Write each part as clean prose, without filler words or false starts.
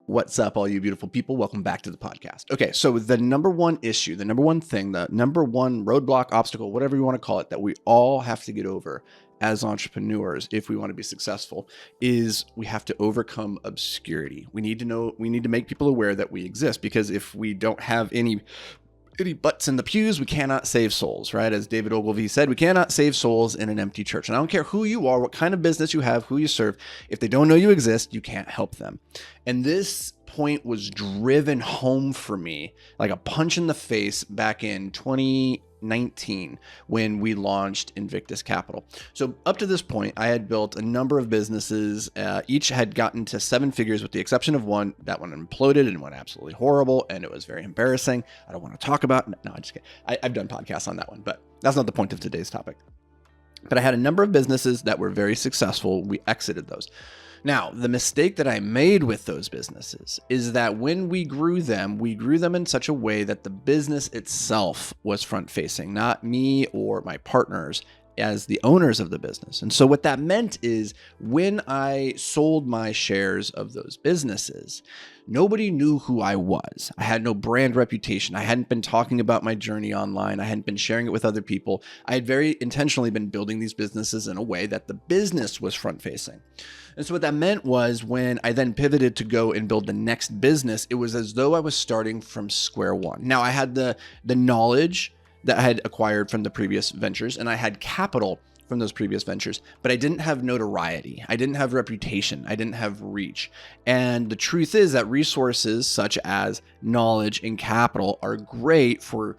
What's up, all you beautiful people? Welcome back to the podcast. Okay, so the number one issue, the number one thing, the number one roadblock, obstacle, whatever you want to call it, that we all have to get over as entrepreneurs if we want to be successful is we have to overcome obscurity. We need to make people aware that we exist, because if we don't have any butts in the pews, we cannot save souls, right? As David Ogilvy said, we cannot save souls in an empty church. And I don't care who you are, what kind of business you have, who you serve. If they don't know you exist, you can't help them. And this point was driven home for me like a punch in the face back in 2019 when we launched Invictus Capital. So up to this point, I had built a number of businesses. Each had gotten to 7 figures with the exception of one. That one imploded and went absolutely horrible, and it was very embarrassing. I don't want to talk about it. No, I'm just kidding. I've done podcasts on that one, but that's not the point of today's topic. But I had a number of businesses that were very successful. We exited those. Now, the mistake that I made with those businesses is that when we grew them in such a way that the business itself was front-facing, not me or my partners as the owners of the business. And so what that meant is when I sold my shares of those businesses, nobody knew who I was. I had no brand reputation. I hadn't been talking about my journey online. I hadn't been sharing it with other people. I had very intentionally been building these businesses in a way that the business was front-facing. And so what that meant was when I then pivoted to go and build the next business, it was as though I was starting from square one. Now, I had the knowledge that I had acquired from the previous ventures, and I had capital from those previous ventures, but I didn't have notoriety. I didn't have reputation. I didn't have reach. And the truth is that resources such as knowledge and capital are great for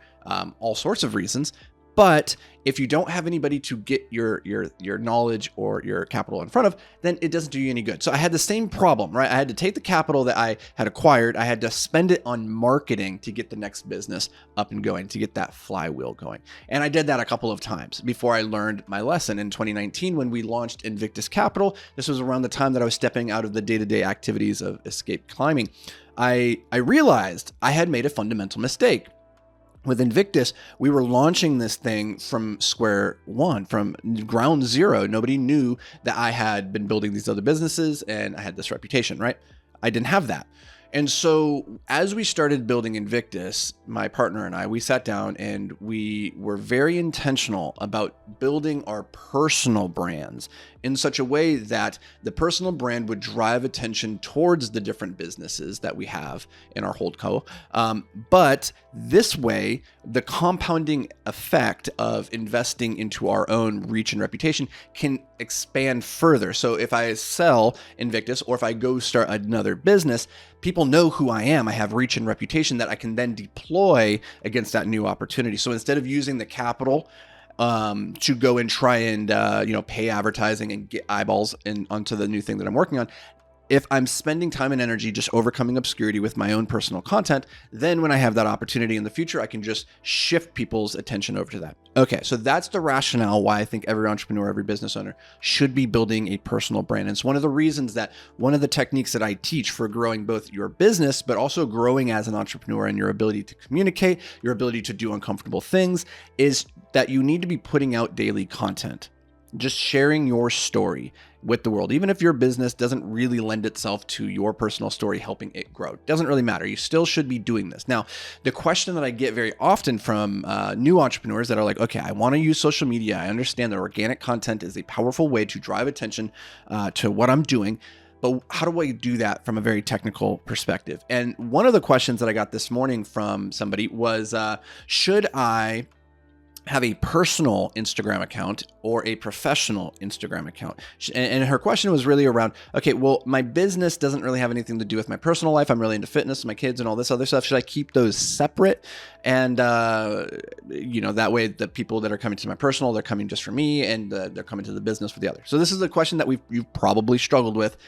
all sorts of reasons. But if you don't have anybody to get your knowledge or your capital in front of, then it doesn't do you any good. So I had the same problem, right? I had to take the capital that I had acquired. I had to spend it on marketing to get the next business up and going, to get that flywheel going. And I did that a couple of times before I learned my lesson. In 2019, when we launched Invictus Capital, this was around the time that I was stepping out of the day-to-day activities of escape climbing. I realized I had made a fundamental mistake. With Invictus, we were launching this thing from square one, from ground zero. Nobody knew that I had been building these other businesses and I had this reputation, right? I didn't have that. And so as we started building Invictus, my partner and I, we sat down and we were very intentional about building our personal brands in such a way that the personal brand would drive attention towards the different businesses that we have in our holdco. But this way, the compounding effect of investing into our own reach and reputation can expand further. So if I sell Invictus or if I go start another business, people know who I am. I have reach and reputation that I can then deploy against that new opportunity. So instead of using the capital to go and try and pay advertising and get eyeballs onto the new thing that I'm working on, if I'm spending time and energy just overcoming obscurity with my own personal content, then when I have that opportunity in the future, I can just shift people's attention over to that. Okay, so that's the rationale why I think every entrepreneur, every business owner should be building a personal brand. And it's one of the reasons that one of the techniques that I teach for growing both your business, but also growing as an entrepreneur and your ability to communicate, your ability to do uncomfortable things, is that you need to be putting out daily content. Just sharing your story with the world, even if your business doesn't really lend itself to your personal story helping it grow. It doesn't really matter. You still should be doing this. Now, the question that I get very often from new entrepreneurs that are like, okay, I want to use social media. I understand that organic content is a powerful way to drive attention to what I'm doing. But how do I do that from a very technical perspective? And one of the questions that I got this morning from somebody was, should I have a personal Instagram account or a professional Instagram account? And her question was really around, okay, well, my business doesn't really have anything to do with my personal life. I'm really into fitness, my kids and all this other stuff. Should I keep those separate? And, that way the people that are coming to my personal, they're coming just for me, and they're coming to the business for the other. So this is a question that you've probably struggled with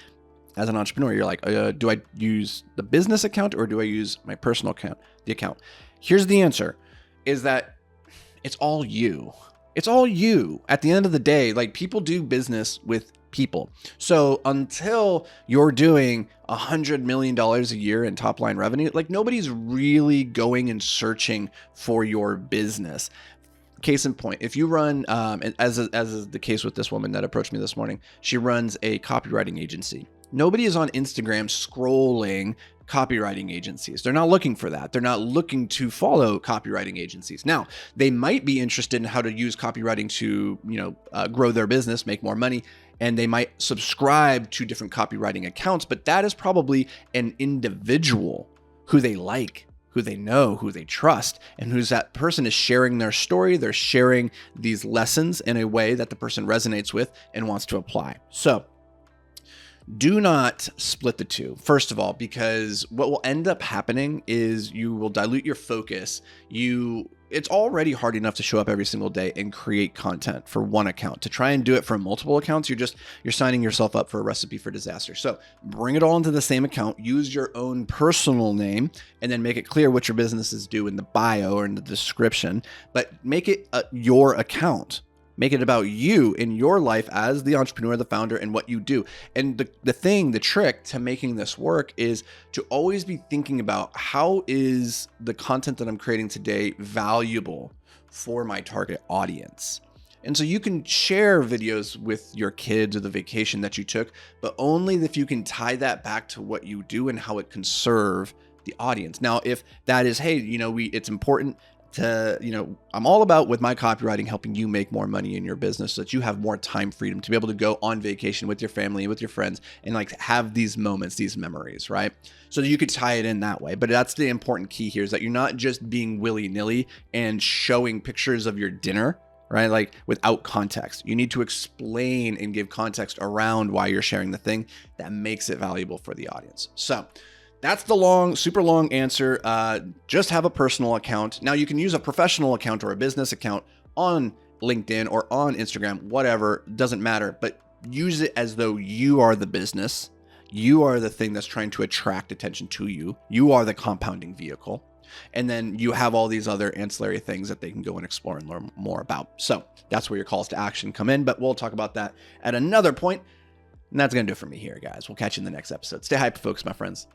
as an entrepreneur. You're like, do I use the business account or do I use my personal account, the account? Here's the answer, is that it's all you. It's all you. At the end of the day, like, people do business with people. So until you're doing $100 million a year in top line revenue, like, nobody's really going and searching for your business. case in point, if you run, and as is the case with this woman that approached me this morning, she runs a copywriting agency. Nobody is on Instagram scrolling copywriting agencies. They're not looking for that. They're not looking to follow copywriting agencies. Now, they might be interested in how to use copywriting to, grow their business, make more money, and they might subscribe to different copywriting accounts, but that is probably an individual who they like, who they know, who they trust, and who's that person is sharing their story. They're sharing these lessons in a way that the person resonates with and wants to apply. So do not split the two, first of all, because what will end up happening is you will dilute your focus. It's already hard enough to show up every single day and create content for one account. To try and do it for multiple accounts, you're signing yourself up for a recipe for disaster. So bring it all into the same account, use your own personal name, and then make it clear what your businesses do in the bio or in the description, but make it your account. Make it about you in your life as the entrepreneur, the founder, and what you do. And the trick to making this work is to always be thinking about, how is the content that I'm creating today valuable for my target audience? And so you can share videos with your kids or the vacation that you took, but only if you can tie that back to what you do and how it can serve the audience. Now, if that is, hey, it's important to, I'm all about, with my copywriting, helping you make more money in your business so that you have more time freedom to be able to go on vacation with your family, with your friends, and have these moments, these memories, right? So that you could tie it in that way. But that's the important key here, is that you're not just being willy-nilly and showing pictures of your dinner, right? Without context. You need to explain and give context around why you're sharing the thing that makes it valuable for the audience. So that's the super long answer. Just have a personal account. Now, you can use a professional account or a business account on LinkedIn or on Instagram, whatever, doesn't matter, but use it as though you are the business. You are the thing that's trying to attract attention to you. You are the compounding vehicle. And then you have all these other ancillary things that they can go and explore and learn more about. So that's where your calls to action come in, but we'll talk about that at another point. And that's going to do it for me here, guys. We'll catch you in the next episode. Stay hyper focused, my friends.